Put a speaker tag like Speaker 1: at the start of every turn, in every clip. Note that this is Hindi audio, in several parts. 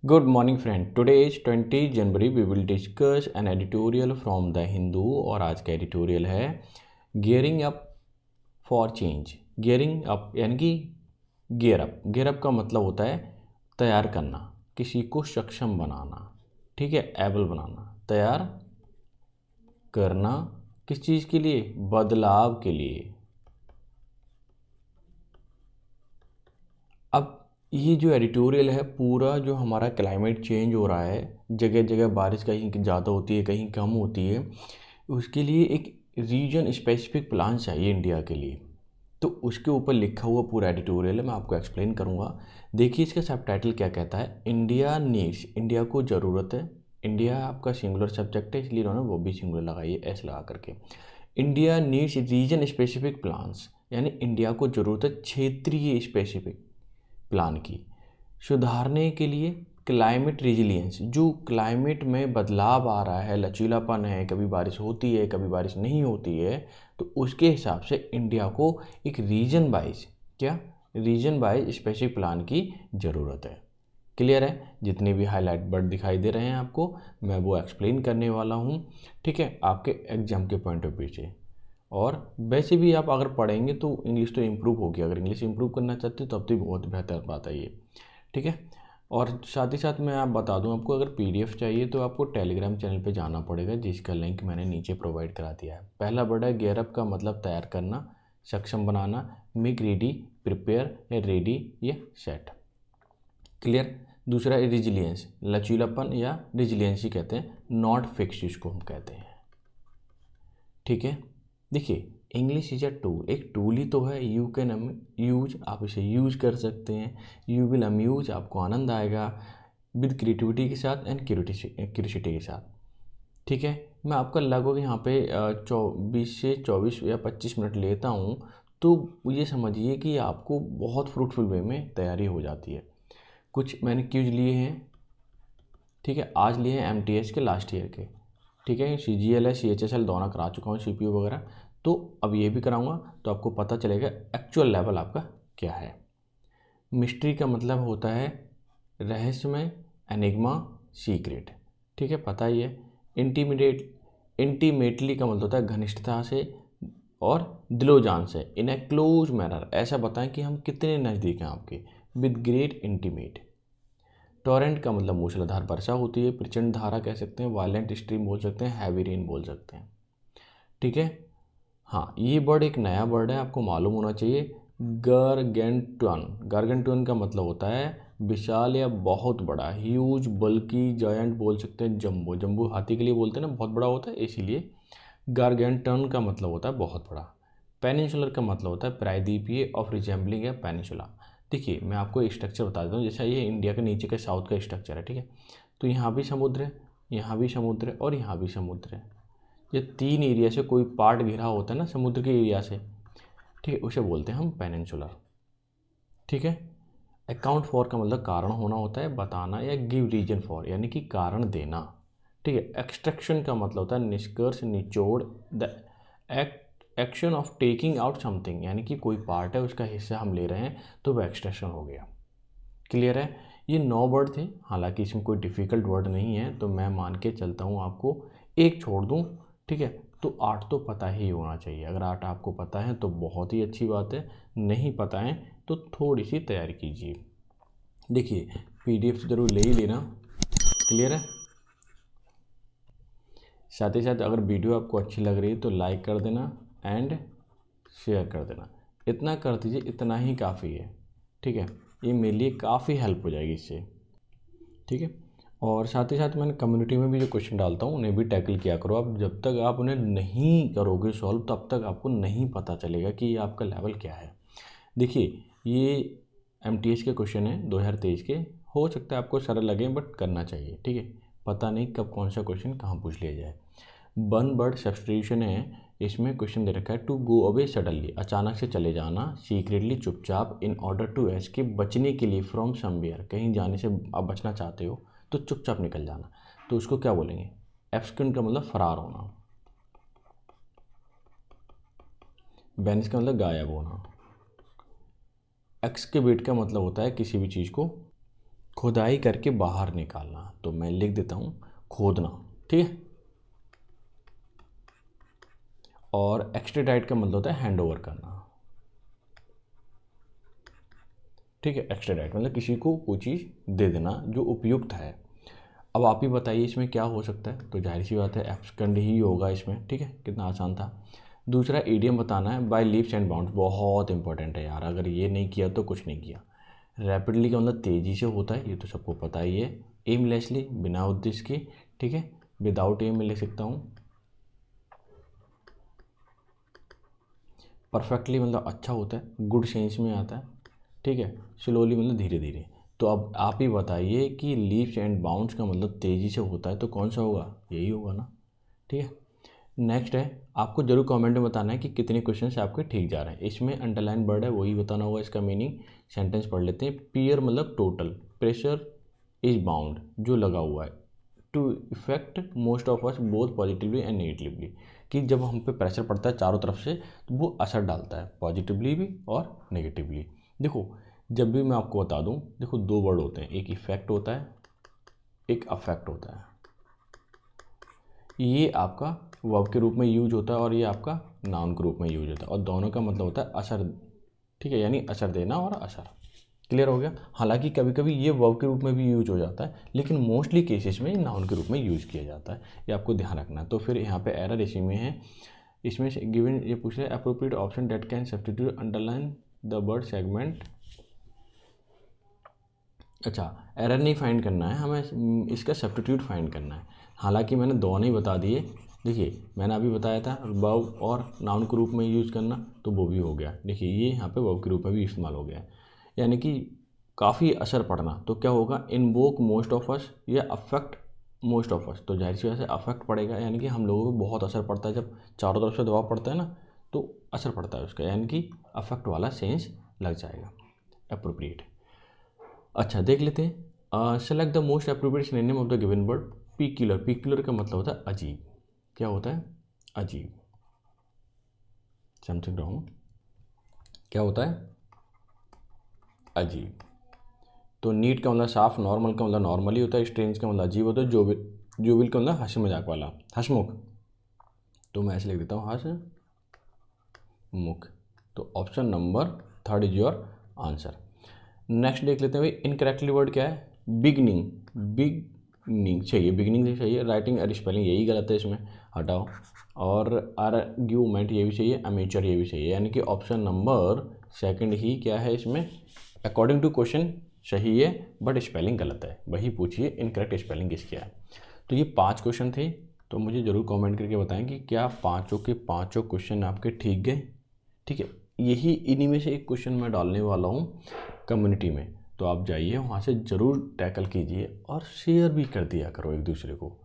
Speaker 1: Good morning friend. Today is 20 January. We will discuss an editorial from the Hindu और आज का एडिटोरियल है gearing up for change. Gearing up यानी कि गियर अप. गियर अप का मतलब होता है तैयार करना, किसी को सक्षम बनाना, ठीक है, एबल बनाना, तैयार करना किस चीज़ के लिए? बदलाव के लिए. अब ये जो एडिटोरियल है पूरा जो हमारा क्लाइमेट चेंज हो रहा है, जगह जगह बारिश कहीं ज़्यादा होती है कहीं कम होती है, उसके लिए एक रीजन स्पेसिफिक प्लान चाहिए इंडिया के लिए. तो उसके ऊपर लिखा हुआ पूरा एडिटोरियल है, मैं आपको एक्सप्लेन करूँगा. देखिए इसका सब टाइटल क्या कहता है. इंडिया नीड्स, इंडिया को ज़रूरत है. इंडिया आपका सिंगुलर सब्जेक्ट है इसलिए उन्होंने वो भी सिंगुलर लगाई है ऐसे लगा करके. India needs region specific plans, यानी इंडिया को ज़रूरत है क्षेत्रीय स्पेसिफिक प्लान की. सुधारने के लिए क्लाइमेट रिजिलियंस, जो क्लाइमेट में बदलाव आ रहा है, लचीलापन है, कभी बारिश होती है कभी बारिश नहीं होती है, तो उसके हिसाब से इंडिया को एक रीजन वाइज, क्या रीजन वाइज स्पेसिफिक प्लान की ज़रूरत है. क्लियर है? जितने भी हाईलाइट वर्ड दिखाई दे रहे हैं आपको मैं वो एक्सप्लेन करने वाला हूँ, ठीक है, आपके एग्जाम के पॉइंट ऑफ व्यू से. और वैसे भी आप अगर पढ़ेंगे तो इंग्लिश तो इम्प्रूव होगी. अगर इंग्लिश इम्प्रूव करना चाहते हो तो अब तो बहुत बेहतर बात है ये, ठीक है. और साथ ही साथ मैं आप बता दूं, आपको अगर पीडीएफ चाहिए तो आपको टेलीग्राम चैनल पे जाना पड़ेगा, जिसका लिंक मैंने नीचे प्रोवाइड करा दिया है. पहला वर्ड है गियर अप का मतलब तैयार करना, सक्षम बनाना. मेक रेडी, प्रिपेयर या रेडी या सेट. क्लियर. दूसरा है रिजिलियंस, लचीलापन या रिजिलियंसी कहते हैं, नॉट फिक्स जिसको हम कहते हैं, ठीक है. देखिए इंग्लिश इज अ टूल, एक टूल ही तो है. यू कैन यूज, आप इसे यूज कर सकते हैं. यू विल अम्यूज, आपको आनंद आएगा विद क्रिएटिविटी के साथ एंड क्यूरियोसिटी के साथ, ठीक है. मैं आपका लगभग यहाँ पे 24 से 24 या 25 मिनट लेता हूँ, तो ये समझिए कि आपको बहुत फ्रूटफुल वे में तैयारी हो जाती है. कुछ मैंने क्यूज लिए हैं, ठीक है, आज लिए हैं एमटीएस के लास्ट ईयर के, ठीक है. CGL है, CHSL दोनों करा चुका हूँ, CPU वगैरह, तो अब ये भी कराऊंगा तो आपको पता चलेगा एक्चुअल लेवल आपका क्या है. मिस्ट्री का मतलब होता है रहस्यमय, एनिग्मा, सीक्रेट, ठीक है, पता ही है. इंटीमेटली का मतलब होता है घनिष्ठता से और दिलो जान से. इन ए क्लोज मैनर, ऐसा बताएं कि हम कितने नज़दीक हैं आपके. With great intimate. टॉरेंट का मतलब मूसलाधार वर्षा होती है, प्रचंड धारा कह सकते हैं, वायलेंट स्ट्रीम बोल सकते हैं, हैवी रेन बोल सकते हैं, ठीक है. हाँ, ये वर्ड एक नया वर्ड है, आपको मालूम होना चाहिए. गारगेंटुअन, गारगेंटुअन का मतलब होता है विशाल या बहुत बड़ा. ह्यूज, बल्कि, जायंट बोल सकते हैं. जम्बो, जम्बो हाथी के लिए बोलते हैं ना, बहुत बड़ा होता है, इसीलिए गारगेंटन का मतलब होता है बहुत बड़ा. पेनिनसुलर का मतलब होता है प्रायद्वीपीय, ऑफ रिजेंबलिंग है पेनिनसुला. देखिए मैं आपको एक स्ट्रक्चर बता देता हूँ. जैसा ये इंडिया के नीचे का साउथ का स्ट्रक्चर है, ठीक है, तो यहाँ भी समुद्र है, यहाँ भी समुद्र है और यहाँ भी समुद्र है. ये तीन एरिया से कोई पार्ट घिरा होता है ना समुद्र के एरिया से, ठीक है, उसे बोलते हैं हम पेनिनसुलर, ठीक है. अकाउंट फॉर का मतलब कारण होना होता है, बताना, या गिव रीजन फॉर यानी कि कारण देना, ठीक है. एक्सट्रैक्शन का मतलब होता है निष्कर्ष, निचोड़. The action of taking out something, यानी कि कोई पार्ट है उसका हिस्सा हम ले रहे हैं तो वह एक्सट्रैक्शन हो गया. क्लियर है? ये 9 वर्ड थे, हालांकि इसमें कोई डिफ़िकल्ट वर्ड नहीं है, तो मैं मान के चलता हूँ आपको एक छोड़ दूँ, ठीक है. तो 8 तो पता ही होना चाहिए. अगर 8 आपको पता है तो बहुत ही अच्छी बात है, नहीं पता है तो थोड़ी सी तैयारी कीजिए. देखिए पीडीएफ ज़रूर ले ही लेना. क्लियर है? साथ ही साथ अगर वीडियो आपको अच्छी लग रही है तो लाइक कर देना एंड शेयर कर देना. इतना कर दीजिए, इतना ही काफ़ी है, ठीक है. ये मेरे लिए काफ़ी हेल्प हो जाएगी इससे, ठीक है. और साथ ही साथ मैंने कम्युनिटी में भी जो क्वेश्चन डालता हूँ उन्हें भी टैकल किया करो आप. जब तक आप उन्हें नहीं करोगे सॉल्व तब तक आपको नहीं पता चलेगा कि ये आपका लेवल क्या है. देखिए ये एमटीएस के क्वेश्चन है 2023 के, हो सकता है आपको सरल लगे बट करना चाहिए, ठीक है. पता नहीं कब कौन सा क्वेश्चन कहाँ पूछ लिया जाए. वन वर्ड सब्स्टिट्यूशन है, इसमें क्वेश्चन दे रखा है टू गो अवे सडनली, अचानक से चले जाना. सीक्रेटली, चुपचाप. इन ऑर्डर टू एस्केप, बचने के लिए. फ्रॉम समवेयर, कहीं जाने से आप बचना चाहते हो तो चुपचाप निकल जाना, तो उसको क्या बोलेंगे? एब्सकेंड का मतलब फरार होना. बैनिश का मतलब गायब होना. एक्सकेवेट का मतलब होता है किसी भी चीज़ को खुदाई करके बाहर निकालना, तो मैं लिख देता हूँ खोदना, ठीक है। और एक्सट्राडाइट का मतलब होता है हैंड ओवर करना, ठीक है। एक्सट्राडाइट मतलब किसी को कोई चीज़ दे देना जो उपयुक्त है। अब आप ही बताइए इसमें क्या हो सकता है, तो जाहिर सी बात है एब्सकंड ही होगा इसमें, ठीक है। कितना आसान था। दूसरा ईडियम बताना है बाय लीप्स एंड बाउंड्स, बहुत इंपॉर्टेंट है यार, अगर ये नहीं किया तो कुछ नहीं किया। रैपिडली का मतलब तेज़ी से होता है, ये तो सबको पता ही है। एमलेसली बिना उद्देश्य के, ठीक है। विदाउट एम में लिख सकता हूँ। परफेक्टली मतलब अच्छा होता है, गुड सेंस में आता है, ठीक है। स्लोली मतलब धीरे धीरे। तो अब आप ही बताइए कि लीप्स एंड बाउंड्स का मतलब तेज़ी से होता है, तो कौन सा होगा, यही होगा ना, ठीक है। नेक्स्ट है, आपको जरूर कमेंट में बताना है कि कितने क्वेश्चन आपके ठीक जा रहे हैं। इसमें अंडरलाइन वर्ड है, वही बताना होगा इसका मीनिंग। सेंटेंस पढ़ लेते हैं। पियर मतलब टोटल, प्रेशर इज बाउंड जो लगा हुआ है, to affect most of us both positively and negatively, कि जब हम पे प्रेशर पड़ता है चारों तरफ से तो वो असर डालता है पॉजिटिवली भी और नेगेटिवली। देखो जब भी मैं आपको बता दूं, देखो दो वर्ड होते हैं, एक इफेक्ट होता है, एक अफेक्ट होता है। ये आपका वर्ब के रूप में यूज होता है और ये आपका नाउन के रूप में यूज होता है, और दोनों का मतलब होता है असर, ठीक है, यानी असर देना और असर। क्लियर हो गया। हालांकि कभी कभी ये वर्ब के रूप में भी यूज हो जाता है, लेकिन मोस्टली केसेस में नाउन के रूप में यूज किया जाता है, ये आपको ध्यान रखना है। तो फिर यहाँ पे एरर इसी में है, इसमें गिवन ये पूछ रहे appropriate option date can substitute underline the word segment. अच्छा, एरर नहीं फाइंड करना है हमें, इसका सब्स्टिट्यूट फाइंड करना है। हालांकि मैंने दोनों ही बता दिए। देखिए मैंने अभी बताया था वर्ब और नाउन के रूप में यूज़ करना, तो वो भी हो गया। देखिए ये यहाँ पे वर्ब के रूप में भी इस्तेमाल हो गया है, यानी कि काफ़ी असर पड़ना। तो क्या होगा, इनवोक मोस्ट ऑफ अस या अफेक्ट मोस्ट ऑफ अस, तो जाहिर सी वजह से अफेक्ट पड़ेगा, यानी कि हम लोगों को बहुत असर पड़ता है। जब चारों तरफ से दबाव पड़ता है ना, तो असर पड़ता है उसका, यानी कि अफेक्ट वाला सेंस लग जाएगा। अप्रोप्रिएट। अच्छा देख लेते हैं। Select the most appropriate synonym of the given word. Peculiar, peculiar का मतलब होता है अजीब। क्या होता है, अजीब। समथिंग रॉन्ग, क्या होता है, अजीब। तो नीट का मतलब साफ, नॉर्मल का मतलब नॉर्मली होता है, स्ट्रेंज का मतलब अजीब होता है, जोविल, जोविल का मतलब हंसी मजाक वाला, हंसमुख। तो मैं ऐसे लिख देता हूँ हंसमुख। तो option number third is your answer. Next देख लेते हैं भाई, इनकरेक्टली वर्ड क्या है, बिगनिंग, बिगनिंग चाहिए, बिगनिंग चाहिए। राइटिंग और स्पेलिंग यही गलत है, इसमें हटाओ। और आर्ग्यूमेंट ये भी चाहिए, अमेचर ये भी चाहिए, यानी कि ऑप्शन नंबर सेकंड ही क्या है इसमें, अकॉर्डिंग टू क्वेश्चन सही है, बट स्पेलिंग गलत है। वही पूछिए इनकरेक्ट स्पेलिंग किसकी है। तो ये 5 क्वेश्चन थे, तो मुझे ज़रूर कमेंट करके बताएं कि क्या पाँचों के पाँचों क्वेश्चन आपके ठीक गए, ठीक है। यही इन्हीं में से एक क्वेश्चन मैं डालने वाला हूँ कम्युनिटी में, तो आप जाइए वहाँ से ज़रूर टैकल कीजिए और शेयर भी कर दिया करो एक दूसरे को,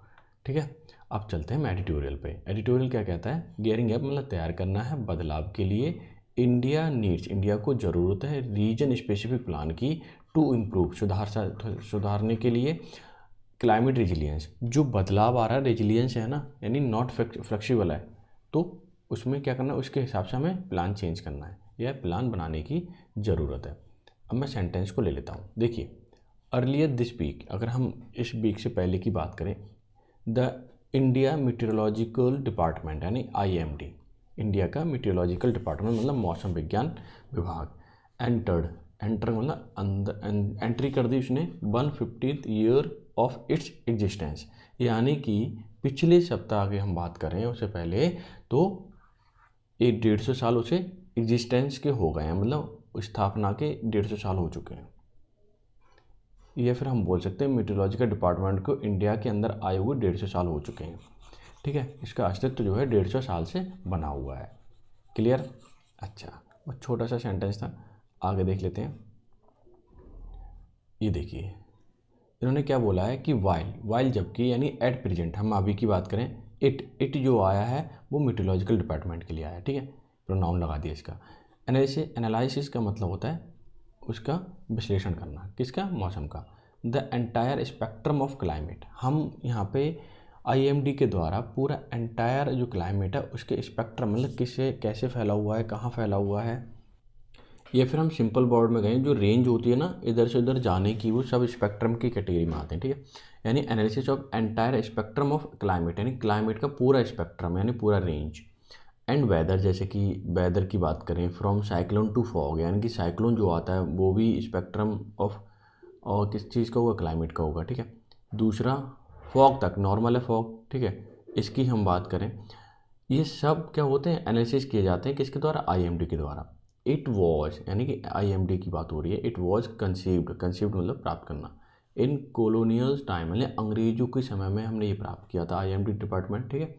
Speaker 1: ठीक है। अब चलते हैं एडिटोरियल पे। एडिटोरियल क्या कहता है, गियरिंग अप मतलब तैयार करना है बदलाव के लिए। इंडिया नीड्स, इंडिया को ज़रूरत है रीजन स्पेसिफिक प्लान की, टू इम्प्रूव सुधारने के लिए। क्लाइमेट रेजिलियंस, जो बदलाव आ रहा है, रेजिलियंस है ना, यानी नॉट फ्लेक्सिबल है, तो उसमें क्या करना है, उसके हिसाब से हमें प्लान चेंज करना है या प्लान बनाने की ज़रूरत है। अब मैं सेंटेंस को ले लेता हूँ। देखिए अर्लियर दिस वीक, अगर हम इस वीक से पहले की बात करें, द इंडिया मीटेरोलॉजिकल डिपार्टमेंट यानी IMD, इंडिया का मीटेरोलॉजिकल डिपार्टमेंट मतलब मौसम विज्ञान विभाग, एंटर मतलब अंदर एंट्री कर दी उसने 150th year of its existence, यानी कि पिछले सप्ताह की हम बात करें उससे पहले, तो ये 150 साल उसे एग्जिस्टेंस के हो गए हैं, मतलब स्थापना के 150 साल हो चुके हैं। या फिर हम बोल सकते हैं मीटेरोलॉजिकल डिपार्टमेंट को इंडिया के अंदर आए हुए 150 साल हो चुके हैं, ठीक है। इसका अस्तित्व जो है 150 साल से बना हुआ है। क्लियर। अच्छा, वो छोटा सा सेंटेंस था, आगे देख लेते हैं। ये देखिए इन्होंने क्या बोला है कि वाइल जबकि, यानी एट प्रेजेंट, हम अभी की बात करें, इट जो आया है वो मीटेरोलॉजिकल डिपार्टमेंट के लिए आया है, ठीक है। प्रोनाउन लगा दिया इसका। एनालिसिस का मतलब होता है उसका विश्लेषण करना, किसका, मौसम का। The entire spectrum of climate, हम यहाँ पे IMD के द्वारा पूरा एंटायर जो क्लाइमेट है उसके स्पेक्ट्रम मतलब किससे कैसे फैला हुआ है, कहाँ फैला हुआ है, या फिर हम सिंपल वर्ड में गए, जो रेंज होती है ना इधर से उधर जाने की, वो सब स्पेक्ट्रम की कैटेगरी में आते हैं, ठीक है। यानी analysis of entire spectrum of climate, यानी क्लाइमेट का पूरा स्पेक्ट्रम यानी पूरा रेंज। एंड वेदर, जैसे कि वेदर की बात करें, फ्रॉम साइक्लोन टू फॉग, यानी कि साइक्लोन जो आता है वो भी स्पेक्ट्रम ऑफ और किस चीज़ का होगा, क्लाइमेट का होगा, ठीक है। दूसरा फॉग तक, नॉर्मल है फॉग, ठीक है, इसकी हम बात करें, ये सब क्या होते हैं, एनालिसिस किए जाते हैं किसके द्वारा, आईएमडी के द्वारा। इट वॉज, यानी कि आईएमडी की बात हो रही है, इट वॉज कंसीव्ड, कंसीव्ड मतलब प्राप्त करना, इन कॉलोनियल टाइम, यानी अंग्रेजों के समय में हमने ये प्राप्त किया था, आईएमडी डिपार्टमेंट, ठीक है।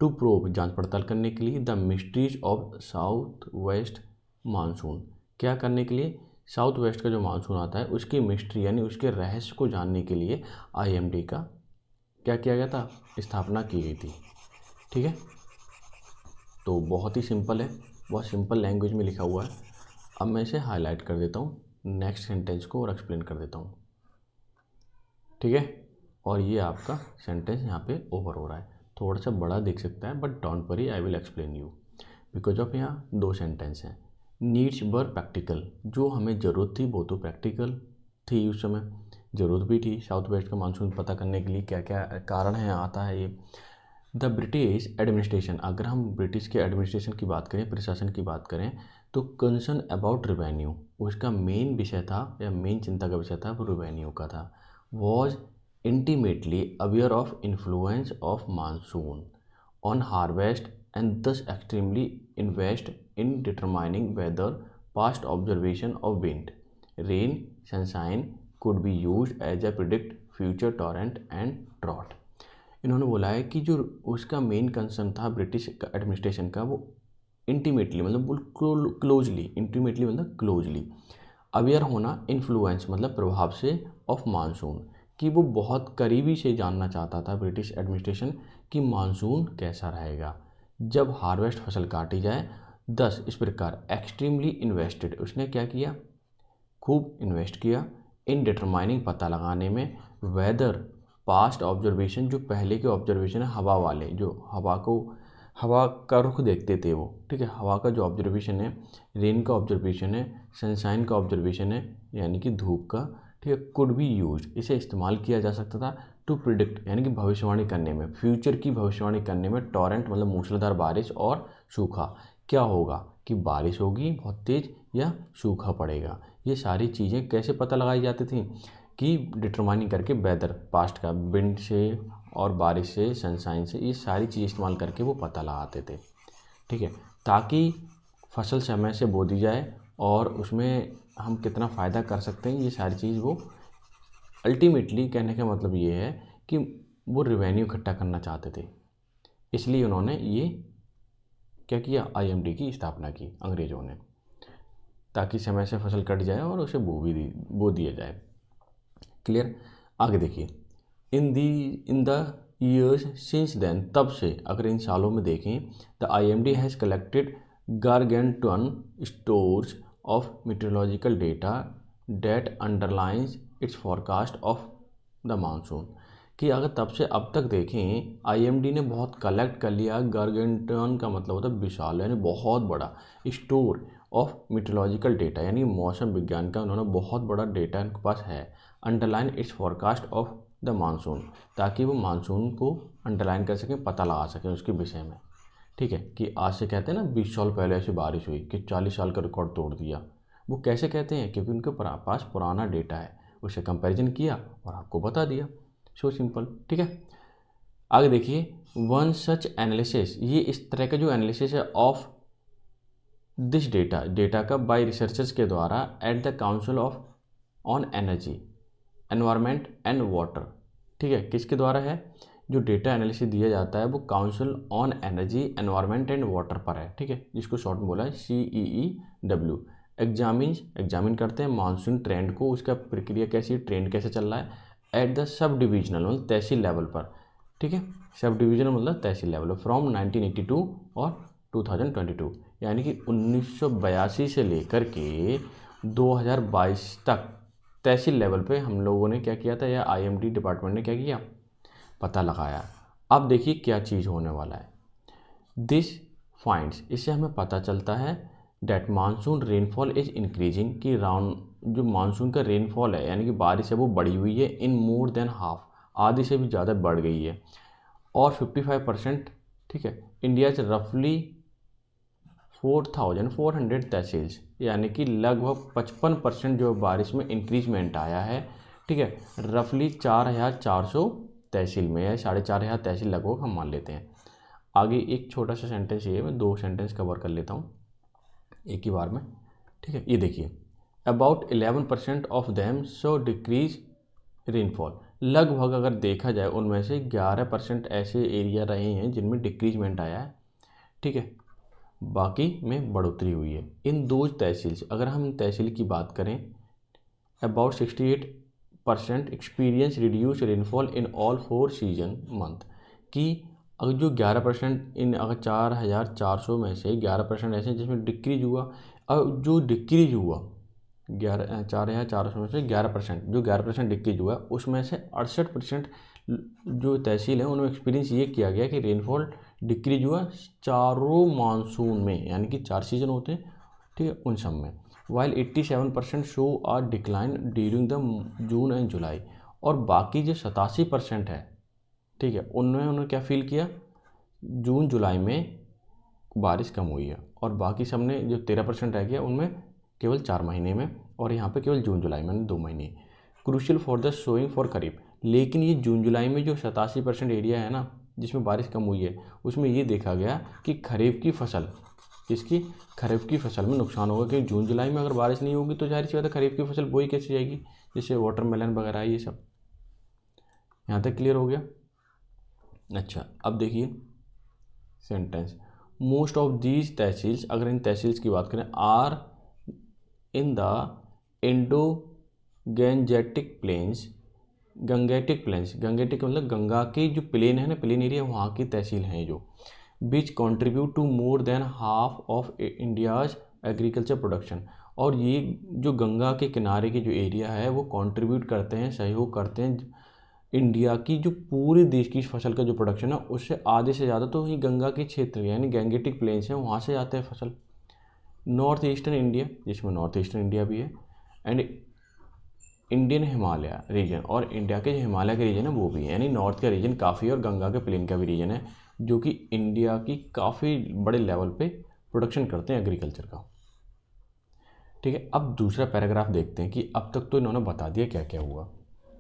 Speaker 1: टू प्रूव, जांच पड़ताल करने के लिए, the mysteries of south west monsoon, क्या करने के लिए, साउथ वेस्ट का जो मानसून आता है उसकी मिस्ट्री यानी उसके रहस्य को जानने के लिए आईएमडी का क्या किया गया था, स्थापना की गई थी, ठीक है। तो बहुत ही सिंपल है, बहुत सिंपल लैंग्वेज में लिखा हुआ है। अब मैं इसे हाईलाइट कर देता हूँ नेक्स्ट सेंटेंस को और एक्सप्लेन कर देता हूँ, ठीक है। और ये आपका सेंटेंस यहाँ पे ओवर हो रहा है, थोड़ा सा बड़ा दिख सकता है, but don't worry, I will explain you, because of यहाँ दो सेंटेंस हैं। नीड्स वर प्रैक्टिकल, जो हमें ज़रूरत थी वो तो प्रैक्टिकल थी, उस समय ज़रूरत भी थी साउथ वेस्ट का मानसून पता करने के लिए, क्या क्या कारण है आता है ये। द ब्रिटिश एडमिनिस्ट्रेशन, अगर हम ब्रिटिश के एडमिनिस्ट्रेशन की बात करें, प्रशासन की बात करें, तो कंसर्न अबाउट रिवेन्यू, उसका मेन विषय था या मेन चिंता का विषय था वो रिवेन्यू का था। Was intimately aware of influence of monsoon on harvest and thus extremely invest in determining weather past observation of wind rain sunshine could be used as a predict future torrent and drought। इन्होंने बोला है कि जो उसका मेन कंसर्न था ब्रिटिश एडमिनिस्ट्रेशन का, वो इंटीमेटली मतलब क्लोजली, इंटीमेटली मतलब क्लोजली अवेयर होना, इन्फ्लुएंस मतलब प्रभाव से, ऑफ मानसून, कि वो बहुत करीबी से जानना चाहता था ब्रिटिश एडमिनिस्ट्रेशन कि मानसून कैसा रहेगा जब हार्वेस्ट फसल काटी जाए। 10 इस प्रकार एक्सट्रीमली इन्वेस्टेड, उसने क्या किया, खूब इन्वेस्ट किया, इन डिटरमाइनिंग पता लगाने में, वेदर पास्ट ऑब्जर्वेशन, जो पहले के ऑब्जर्वेशन है हवा वाले, जो हवा का रुख देखते थे वो, ठीक है, हवा का जो ऑब्जर्वेशन है, रेन का ऑब्जर्वेशन है, सनशाइन का ऑब्जर्वेशन है यानी कि धूप का, ठीक है, कुड बी यूज, इसे इस्तेमाल किया जा सकता था टू प्रिडिक्ट यानी कि भविष्यवाणी करने में, फ्यूचर की भविष्यवाणी करने में, टॉरेंट मतलब मूसलाधार बारिश और सूखा, क्या होगा कि बारिश होगी बहुत तेज़ या सूखा पड़ेगा। ये सारी चीज़ें कैसे पता लगाई जाती थी कि डिटरमाइनिंग करके, वेदर पास्ट का, विंड से और बारिश से, सनशाइन से, ये सारी चीज़ इस्तेमाल करके वो पता लगाते थे, ठीक है, ताकि फसल समय से बो दी जाए और उसमें हम कितना फ़ायदा कर सकते हैं, ये सारी चीज़ वो अल्टीमेटली कहने का मतलब ये है कि वो रिवेन्यू इकट्ठा करना चाहते थे, इसलिए उन्होंने ये क्या किया, आईएमडी की स्थापना की अंग्रेज़ों ने, ताकि समय से फसल कट जाए और उसे बो दिया जाए। क्लियर। आगे देखिए, in the years since then, तब से, अगर इन सालों में देखें, the IMD has collected gargantuan stores of meteorological data that underlines its forecast of the monsoon, कि अगर तब से अब तक देखें आईएमडी ने बहुत कलेक्ट कर लिया, गारगेंटन का मतलब होता है विशाल, यानी बहुत बड़ा, स्टोर ऑफ मीटरोलॉजिकल डेटा यानी मौसम विज्ञान का उन्होंने बहुत बड़ा डेटा इनके पास है, underline it's forecast of the monsoon, ताकि वो मानसून को अंडरलाइन कर सकें, पता लगा सकें उसके विषय में, ठीक है, कि आज से कहते हैं ना 20 साल पहले ऐसी बारिश हुई कि 40 साल का रिकॉर्ड तोड़ दिया, वो कैसे कहते हैं, क्योंकि उनके पास पुराना डेटा है, उसे कंपैरिजन किया और आपको बता दिया, सो सिंपल, ठीक है। आगे देखिए, वन सच एनालिसिस, ये इस तरह का जो एनालिसिस है ऑफ दिस डेटा का बाय रिसर्चर्स के द्वारा at the council of on energy environment and water, ठीक है, किसके द्वारा है, जो डेटा एनालिसिस दिया जाता है वो council on energy environment and water पर है, ठीक है, जिसको शॉर्ट में बोला है CEEW। एग्जामिन करते हैं मानसून ट्रेंड को, उसका प्रक्रिया कैसी, ट्रेंड कैसे चल रहा है एट द सब डिविजनल मतलब तहसील लेवल पर, ठीक है, सब डिविजनल मतलब तहसील लेवल, फ्रॉम 1982 और 2022, यानी कि 1982 से लेकर के 2022 तक तहसील लेवल पे हम लोगों ने क्या किया था, या आईएमडी डिपार्टमेंट ने क्या किया, पता लगाया। अब देखिए क्या चीज़ होने वाला है, दिस फाइंड्स, इससे हमें पता चलता है that monsoon rainfall is increasing, कि राउंड जो मानसून का रेनफॉल है यानी कि बारिश है वो बढ़ी हुई है इन मोर देन हाफ, आधी से भी ज़्यादा बढ़ गई है। और 55%, ठीक है, इंडिया इज रफली 4400 तहसील्स, यानी कि लगभग 55% जो बारिश में इंक्रीजमेंट आया है, ठीक है, रफली 4400 तहसील में है, 4500 तहसील लगभग हम मान लेते हैं। आगे एक छोटा सा सेंटेंस ये है, मैं 2 सेंटेंस कवर कर लेता हूँ एक ही बार में, ठीक है। ये देखिए, about 11% of them so decrease rainfall, लगभग अगर देखा जाए उनमें से 11% ऐसे एरिया रहे हैं जिनमें डिक्रीजमेंट आया है, ठीक है, बाकी में बढ़ोतरी हुई है। इन दो तहसील से अगर हम तहसील की बात करें, about 68% experience reduce rainfall in all 4 season month, कि अगर जो 11% इन अगर 4400 में से 11% ऐसे हैं जिसमें डिक्रीज हुआ, और जो डिक्रीज हुआ 4400 में से 11%, जो 11% डिक्रीज हुआ उसमें से 68% जो तहसील है उन्होंने एक्सपीरियंस ये किया गया कि रेनफॉल डिक्रीज हुआ चारों मानसून में, यानी कि 4 सीजन होते हैं, ठीक है, उन सब में। While 87% show a decline during the June and July, और बाकी जो 87% है, ठीक है, उनमें उन्होंने क्या फील किया, जून जुलाई में बारिश कम हुई है, और बाकी सब ने जो 13% रह गया उनमें केवल 4 महीने में, और यहाँ पे केवल जून जुलाई में 2 महीने। Crucial for the sowing for kharif, लेकिन ये जून जुलाई में जो 87% एरिया है ना जिसमें बारिश कम हुई है, उसमें ये देखा गया कि खरीफ की फसल, इसकी खरीफ की फसल में नुकसान होगा, क्योंकि जून जुलाई में अगर बारिश नहीं होगी तो जाहिर सी बात है खरीफ की फसल बोई कैसे जाएगी, जैसे वाटरमेलन वगैरह ये सब। यहाँ तक क्लियर हो गया। अच्छा, अब देखिए sentence, most of these tehsils, अगर इन तहसील्स की बात करें, are in the Indo Gangetic plains, Gangetic plains, Gangetic मतलब गंगा के जो प्लेन है ना, प्लेन एरिया, वहाँ की तहसील हैं जो, which contribute to more than half of India's agriculture production, और ये जो गंगा के किनारे के जो एरिया है वो कंट्रीब्यूट करते हैं, सहयोग करते हैं इंडिया की जो पूरे देश की फसल का जो प्रोडक्शन है उससे आधे से ज़्यादा तो ये गंगा के क्षेत्र यानी गैंगेटिक प्लेन्स हैं, वहाँ से आते हैं फसल। नॉर्थ ईस्टर्न इंडिया, जिसमें नॉर्थ ईस्टर्न इंडिया भी है, एंड इंडियन हिमालय रीजन, और इंडिया के जो हिमालय के रीजन है वो भी है, यानी नॉर्थ का रीजन काफ़ी और गंगा के प्लेन का भी रीजन है, जो कि इंडिया की काफ़ी बड़े लेवल पे प्रोडक्शन करते हैं एग्रीकल्चर का, ठीक है। अब दूसरा पैराग्राफ देखते हैं कि अब तक तो इन्होंने बता दिया क्या क्या हुआ,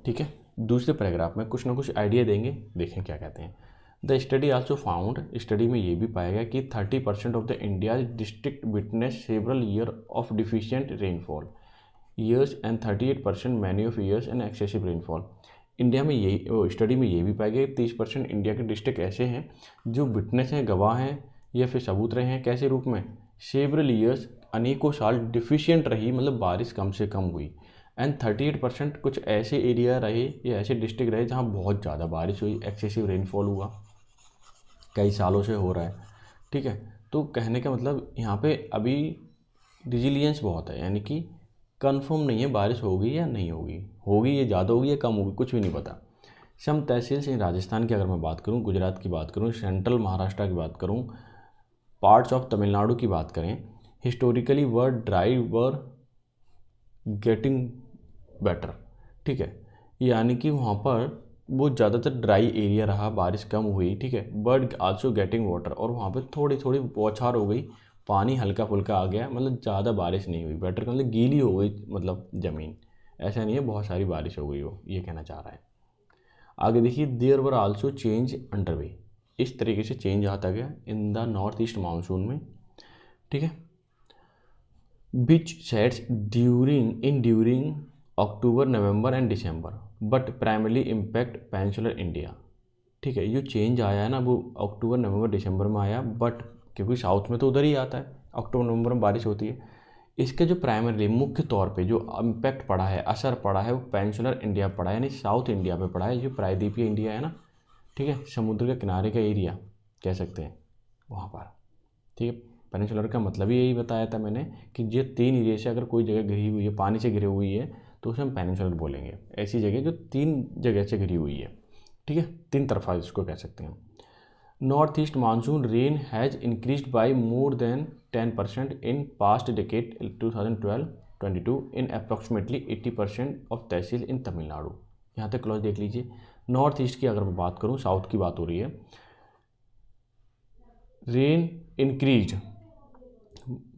Speaker 1: ठीक है। दूसरे पैराग्राफ में कुछ ना कुछ आइडिया देंगे, देखें क्या कहते हैं। The study also found, study में ये भी पाया गया कि 30% of the India district witness several year of deficient rainfall years and 38% many of years and excessive rainfall. India में यही स्टडी में ये भी पाया गया कि 30% इंडिया के डिस्ट्रिक्ट ऐसे हैं जो विटनेस हैं, गवाह हैं या फिर सबूत रहे हैं, कैसे रूप में, सेवरल ईयर्स अनेकों साल डिफिशियंट रही, मतलब बारिश कम से कम हुई, एंड 38% कुछ ऐसे एरिया रहे या ऐसे डिस्ट्रिक्ट रहे जहाँ बहुत ज़्यादा बारिश हुई, एक्सेसिव रेनफॉल हुआ, कई सालों से हो रहा है, ठीक है। तो कहने का मतलब यहाँ पे अभी रिजिलियंस बहुत है, यानी कि कंफर्म नहीं है बारिश होगी या नहीं होगी, होगी या ज़्यादा होगी या कम होगी, कुछ भी नहीं पता। सम तहसील से राजस्थान की अगर मैं बात करूँ, गुजरात की बात करूँ, सेंट्रल महाराष्ट्र की बात करूँ, पार्ट्स ऑफ तमिलनाडु की बात करें, historically were dry were getting better, ठीक है, यानी कि वहाँ पर वो ज़्यादातर ड्राई एरिया रहा, बारिश कम हुई, ठीक है, बट आल्सो गेटिंग वाटर, और वहाँ पर थोड़ी थोड़ी बौछार हो गई, पानी हल्का फुल्का आ गया, मतलब ज़्यादा बारिश नहीं हुई, बेटर मतलब गीली हो गई, मतलब ज़मीन, ऐसा नहीं है बहुत सारी बारिश हो गई हो, ये कहना चाह रहा है। आगे देखिए, there were also change underway, इस तरीके से चेंज आता गया in the north east monsoon में, ठीक है, which sets during October, November and December, but primarily impact peninsular India, ठीक है। जो चेंज आया है ना वो अक्टूबर, नवंबर, दिसंबर में आया, बट क्योंकि साउथ में तो उधर ही आता है, अक्टूबर नवंबर में बारिश होती है, इसके जो प्राइमरली मुख्य तौर पे जो इम्पैक्ट पड़ा है, असर पड़ा है, वो पेनिनसुलर इंडिया पड़ा है, यानी साउथ इंडिया पे पड़ा है, जो प्रायद्वीपीय इंडिया है ना, ठीक है, समुद्र के किनारे का एरिया कह सकते हैं वहाँ पर, ठीक है। पेनिनसुलर का मतलब ही यही बताया था मैंने कि ये 3 एरिया से अगर कोई जगह घिरी हुई है, पानी से घिरी हुई है, तो उसे हम पेनिनसुलर बोलेंगे, ऐसी जगह जो 3 जगह से घिरी हुई है, ठीक है, 3 तरफा इसको कह सकते हैं। North east monsoon rain has increased by more than 10% in past decade 2012-22 in approximately 80% of tehsil in Tamil Nadu. यहाँ तक क्लॉज देख लीजिए। नॉर्थ ईस्ट की अगर मैं बात करूँ, साउथ की बात हो रही है। रेन इंक्रीज,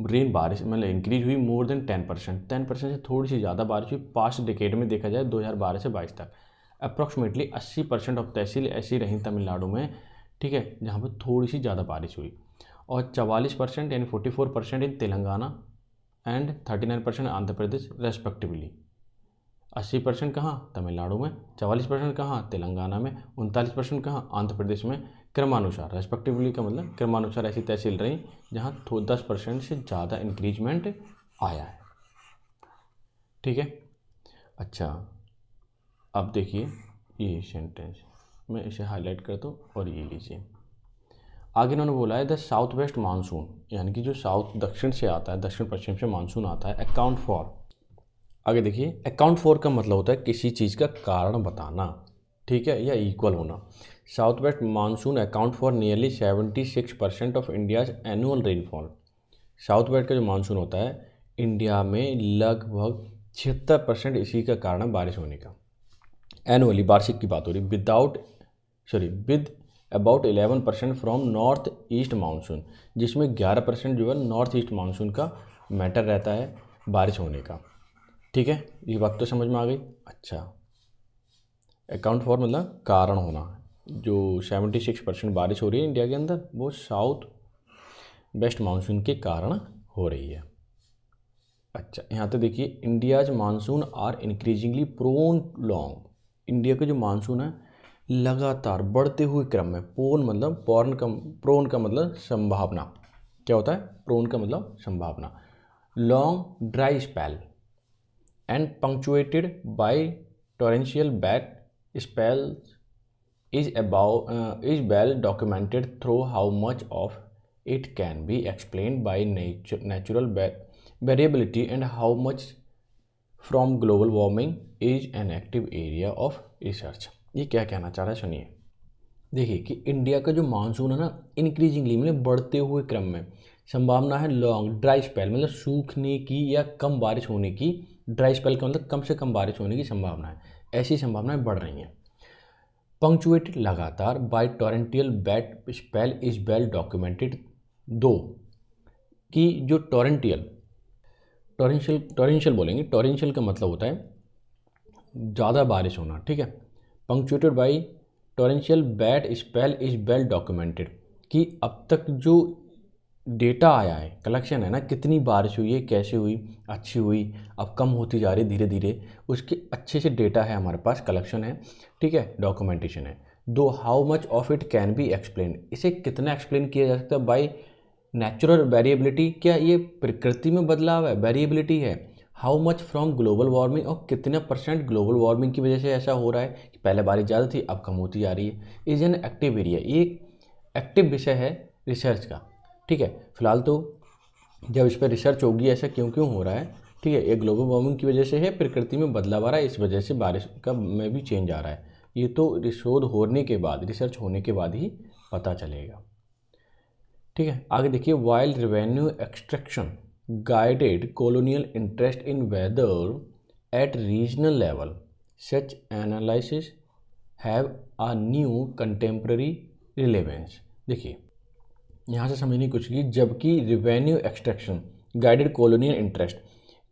Speaker 1: रेन बारिश मतलब इंक्रीज हुई मोर देन 10%, 10% से थोड़ी सी ज़्यादा बारिश हुई पास्ट डिकेड में देखा जाए 2012 से 22 तक। अप्रॉक्सीमेटली 80% ऑफ तहसील ऐसी रहीं तमिलनाडु में, ठीक है, जहाँ पर थोड़ी सी ज़्यादा बारिश हुई। और 44% यानी 44% in Telangana and 39% Andhra Pradesh respectively. 80% कहाँ? तमिलनाडु में। 44% कहाँ? तेलंगाना में। 39% कहाँ? आंध्र प्रदेश में। क्रमानुसार रेस्पेक्टिवली का मतलब क्रमानुसार ऐसी तहसील रही जहाँ 10% से ज़्यादा इंक्रीजमेंट आया है। ठीक है, अच्छा अब देखिए ये सेंटेंस मैं इसे हाईलाइट करता हूँ और ये लीजिए। आगे इन्होंने बोला है द साउथ वेस्ट मानसून, यानी कि जो साउथ दक्षिण से आता है, दक्षिण पश्चिम से मानसून आता है, अकाउंट फॉर। आगे देखिए, अकाउंट फॉर का मतलब होता है किसी चीज़ का कारण बताना, ठीक है, या इक्वल होना। South west monsoon account for nearly 76% of India's annual rainfall. South west का जो मानसून होता है इंडिया में लगभग 76% इसी का कारण है बारिश होने का। एनुअली वार्षिक की बात हो रही, with about 11% from north east monsoon, जिसमें 11% जो है नॉर्थ ईस्ट मानसून का मैटर रहता है बारिश होने का। ठीक है, ये बात तो समझ में आ गई। अच्छा, अकाउंट फॉर मतलब कारण होना। जो 76% बारिश हो रही है इंडिया के अंदर वो साउथ वेस्ट मानसून के कारण हो रही है। अच्छा, यहाँ तो देखिए, India's monsoon are increasingly prone long. India का जो मानसून है लगातार बढ़ते हुए क्रम में, प्रोन का मतलब संभावना, क्या होता है? प्रोन का मतलब संभावना। Long dry spell and punctuated by torrential wet spells is well documented through how much of it can be explained by natural variability and how much from global warming is an active area of research। ये क्या कहना चाह रहा है सुनिए। देखिए कि इंडिया का जो मानसून है ना इंक्रीजिंगली मतलब बढ़ते हुए क्रम में, संभावना है लॉन्ग ड्राई स्पेल मतलब सूखने की या कम बारिश होने की। ड्राई स्पेल का मतलब कम से कम बारिश होने की संभावना है, ऐसी संभावनाएं बढ़ रही हैं। पंक्चुएटेड लगातार by torrential bat spell is well documented. दो कि जो टोरेंशियल बोलेंगे, टोरेंशियल का मतलब होता है ज़्यादा बारिश होना, ठीक है। Punctuated by torrential bad spell is well documented, कि अब तक जो डेटा आया है, कलेक्शन है ना, कितनी बारिश हुई है, कैसे हुई, अच्छी हुई, अब कम होती जा रही धीरे धीरे, उसके अच्छे से डेटा है हमारे पास, कलेक्शन है, ठीक है, डॉक्यूमेंटेशन है। दो how much of it can be explain, इसे कितना एक्सप्लेन किया जा सकता है बाई नेचुरल वेरिएबिलिटी, क्या ये प्रकृति में बदलाव है, वेरिएबिलिटी है। How much from global warming, और कितना परसेंट ग्लोबल वार्मिंग की वजह से ऐसा हो रहा है कि पहले बारिश ज़्यादा थी अब कम होती जा रही है। इज एन एक्टिव एरिया, ये एक्टिव विषय है रिसर्च का, ठीक है। फिलहाल तो जब इस पर रिसर्च होगी ऐसा क्यों क्यों हो रहा है, ठीक है, ये ग्लोबल वार्मिंग की वजह से है, प्रकृति में बदलाव आ रहा है, इस वजह से बारिश का में भी चेंज आ रहा है। ये तो शोध होने के बाद, रिसर्च होने के बाद ही पता चलेगा, ठीक है। आगे देखिए, while revenue extraction guided colonial interest in weather at regional level, such analysis have a new contemporary relevance. देखिए यहाँ से समझने की कोशिश की, जबकि revenue extraction guided colonial interest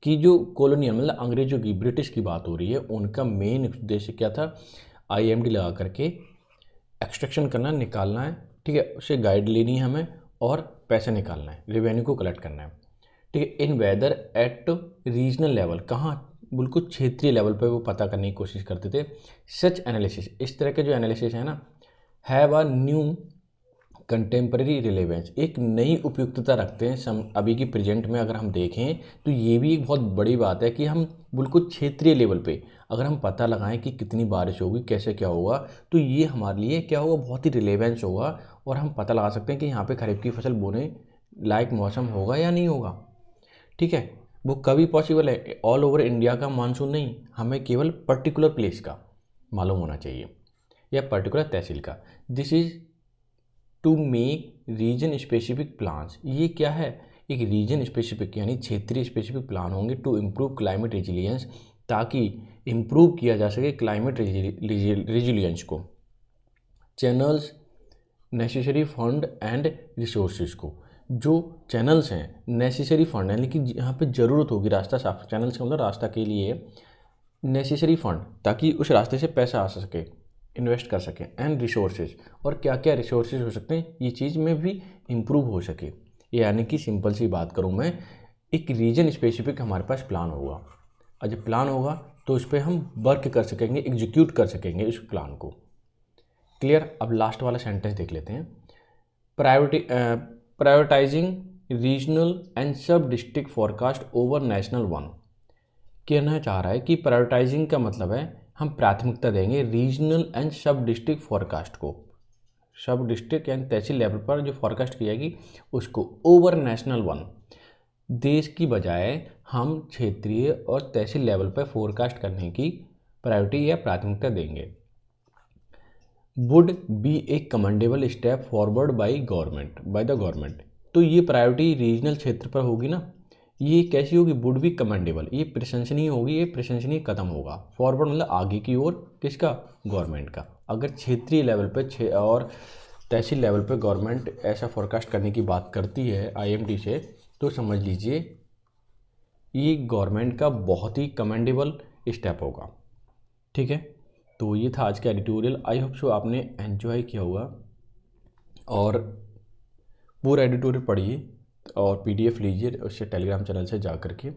Speaker 1: की, जो कॉलोनियल मतलब अंग्रेजों की, ब्रिटिश की बात हो रही है, उनका मेन उद्देश्य क्या था, IMD लगा करके एक्सट्रैक्शन करना, निकालना है, ठीक है, उससे गाइड लेनी है हमें और पैसे निकालना है, रेवेन्यू को कलेक्ट करना है, ठीक है। इन वेदर एट रीजनल लेवल, कहाँ, बिल्कुल क्षेत्रीय लेवल पर वो पता करने की कोशिश करते थे। सच एनालिसिस, इस तरह के जो एनालिसिस है ना, have a new contemporary relevance, एक नई उपयुक्तता रखते हैं अभी की प्रेजेंट में। अगर हम देखें तो ये भी एक बहुत बड़ी बात है कि हम बिल्कुल क्षेत्रीय लेवल पे अगर हम पता लगाएं कि कितनी बारिश होगी, कैसे क्या होगा, तो ये हमारे लिए क्या होगा, बहुत ही रिलेवेंस होगा, और हम पता लगा सकते हैं कि यहाँ पे खरीफ की फसल बोने लायक मौसम होगा या नहीं होगा, ठीक है। वो कभी पॉसिबल है, ऑल ओवर इंडिया का मानसून नहीं, हमें केवल पर्टिकुलर प्लेस का मालूम होना चाहिए या पर्टिकुलर तहसील का। This is to make region specific plans. ये क्या है, एक रीजन स्पेसिफिक यानी क्षेत्रीय स्पेसिफिक प्लान होंगे टू इम्प्रूव क्लाइमेट रेजिलियंस, ताकि इम्प्रूव किया जा सके क्लाइमेट रेजिलियंस को। Channels, necessary fund and resources को, जो चैनल्स हैं नेसेसरी फंड यानी कि यहाँ पे ज़रूरत होगी रास्ता साफ, चैनल्स का मतलब रास्ता के लिए नेसेसरी फंड ताकि उस रास्ते से पैसा आ सके, इन्वेस्ट कर सकें, एंड रिसोर्सेज, और क्या क्या रिसोर्सेज हो सकते हैं ये चीज़ में भी इम्प्रूव हो सके। यानी कि सिंपल सी बात करूँ मैं, एक रीजन स्पेसिफिक हमारे पास प्लान होगा, और जब प्लान होगा तो उस पर हम वर्क कर सकेंगे, एग्जीक्यूट कर सकेंगे उस प्लान को। क्लियर। अब लास्ट वाला सेंटेंस देख लेते हैं। प्रायोरिटाइजिंग रीजनल एंड सब district forecast over national one. कहना चाह रहा है कि प्रायोरिटाइजिंग का मतलब है हम प्राथमिकता देंगे रीजनल एंड सब डिस्ट्रिक्ट फॉरकास्ट को, सब डिस्ट्रिक्ट यानी तहसील लेवल पर जो फॉरकास्ट की जाएगी उसको, ओवर नेशनल वन, देश की बजाय हम क्षेत्रीय और तहसील लेवल पर फोरकास्ट करने की प्रायोरिटी या प्राथमिकता देंगे। Would be A commendable step forward by the government. तो ये प्रायोरिटी रीजनल क्षेत्र पर होगी ना, ये कैसी होगी, वुड बी कमेंडेबल, ये प्रशंसनीय होगी, ये प्रशंसनीय कदम होगा। फॉरवर्ड मतलब आगे की ओर, किसका, गवर्नमेंट का। अगर क्षेत्रीय लेवल पे और तहसील लेवल पे गवर्नमेंट ऐसा फोरकास्ट करने की बात करती है IMD से, तो समझ लीजिए ये गवर्नमेंट का बहुत ही कमेंडेबल स्टेप होगा। ठीक है, तो ये था आज का एडिटोरियल। आई होप सो आपने एंजॉय किया होगा, और पूरा एडिटोरियल पढ़िए और PDF लीजिए उससे टेलीग्राम चैनल से जा कर के।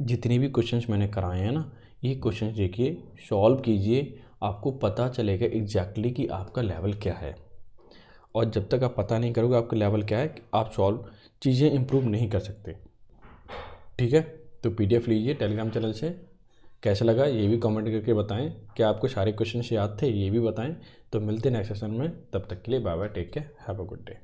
Speaker 1: जितने भी क्वेश्चंस मैंने कराए हैं ना, ये क्वेश्चंस देखिए, सॉल्व कीजिए, आपको पता चलेगा एग्जैक्टली कि आपका लेवल क्या है। और जब तक आप पता नहीं करोगे आपका लेवल क्या है, आप सॉल्व चीज़ें इम्प्रूव नहीं कर सकते। ठीक है, तो PDF लीजिए टेलीग्राम चैनल से। कैसा लगा ये भी कमेंट करके बताएं, क्या आपको सारे क्वेश्चन याद थे ये भी बताएं। तो मिलते हैं नेक्स्ट सेशन में, तब तक के लिए bye bye, take care, have a good day.